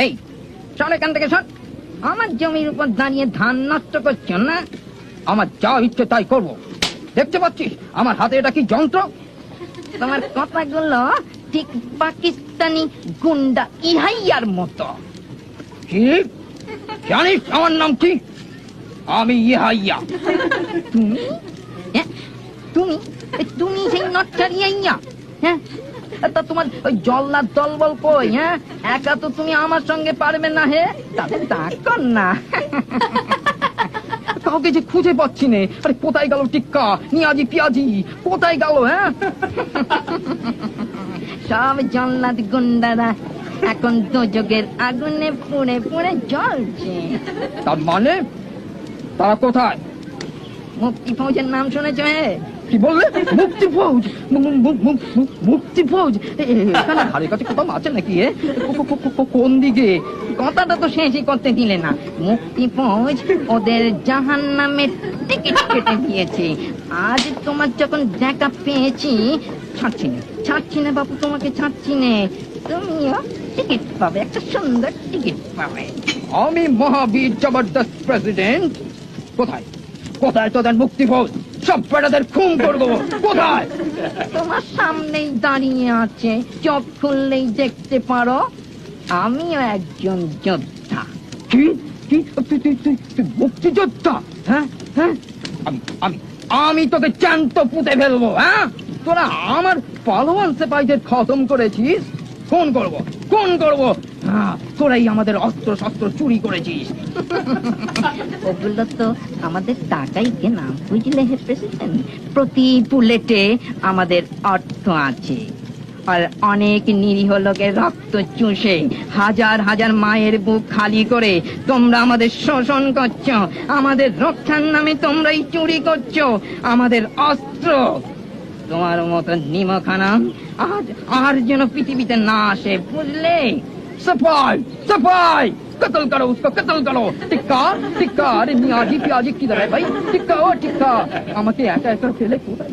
এই চল এখান থেকে সর। আমার জমির উপর দাঁড়িয়ে ধান নষ্ট করছো না? আমার যা ইচ্ছে তাই করবো। দেখতে পাচ্ছিস আমার হাতে এটা কি যন্ত্র? তোমার কথাগুলো ঠিক পাকিস্তানি গুন্ডা ইহাইয়ার মতো। কি জানিস আমার নাম কি? আমি ইহাইয়া। তুমি তুমি তুমি সেই নটকারি ইহাইয়া? হ্যাঁ, তা তোমার ওই জল্লাদ দলবল কই? হ্যাঁ, একা তো তুমি আমার সঙ্গে পারবে না। হে, তাদের ডাক কর না। কাউকে যে খুঁজে পাচ্ছি নে। আরে কোথায় গেল টিক্কা, নিয়াজি, পিয়াজি কোথায় গেল? হ্যাঁ, সব জল্লাদ গুন্ডারা এখন দোজখের আগুনে পুড়ে পুড়ে জ্বলছে। তার মানে তারা কোথায়? মুক্তি ফৌজের নাম শুনেছ? কি বললে? মুক্তি ফৌজ? মুক্তি ফৌজ এখানে ধারে কাছে কোথাও আছে নাকি? কোন দিকে? কথাটা তো শেষই করতে দিলে না। মুক্তি ফৌজ ওদের জাহান্নামের টিকিট কেটে দিয়েছে। আজ তোমার যখন দেখা পেয়েছি, ছাড়ছি না বাবু, তোমাকে ছাড়ছি না। তুমিও টিকিট পাবে, একটা সুন্দর টিকিট পাবে। আমি মহাবীর জবরদস্ত প্রেসিডেন্ট। কোথায় কোথায় তোদের মুক্তি ফৌজ? সব পেটাদের খুন করবো। কোথায়? তোমার সামনেই দাঁড়িয়ে আছে, চোখ খুললেই দেখতে পারো। আমিও একজন যোদ্ধা। কি তুই মুক্তিযোদ্ধা? হ্যাঁ হ্যাঁ, আমি তোকে জ্যান্ত পুঁতে ফেলবো। হ্যাঁ, তোরা আমার পালোয়ান সিপাহীদের খতম করেছিস। কোন করবো? হ্যাঁ, তোরাই আমাদের অস্ত্র শস্ত্র চুরি করেছিস। ওগুলো তো আমাদের টাকাই কেনা, বুঝলে হে প্রেসিডেন্ট। প্রতি বুলেটে আমাদের অর্থ আছে। আর অনেক নিরীহ লোকের রক্ত চুষে হাজার হাজার মায়ের বুক খালি করে তোমরা আমাদের শোষণ করছো। আমাদের রক্ষার নামে তোমরাই চুরি করছো আমাদের অস্ত্র। তোমার মতো নিমখানা আর যেন পৃথিবীতে না আসে, বুঝলে? सफाई कत्ल करो, उसको कत्ल करो। टिक्का अरे मियाजी पियाजी किधर है भाई? टिक्का ओ टिक्का, আমাকে একা একা ফেলে কোথায়?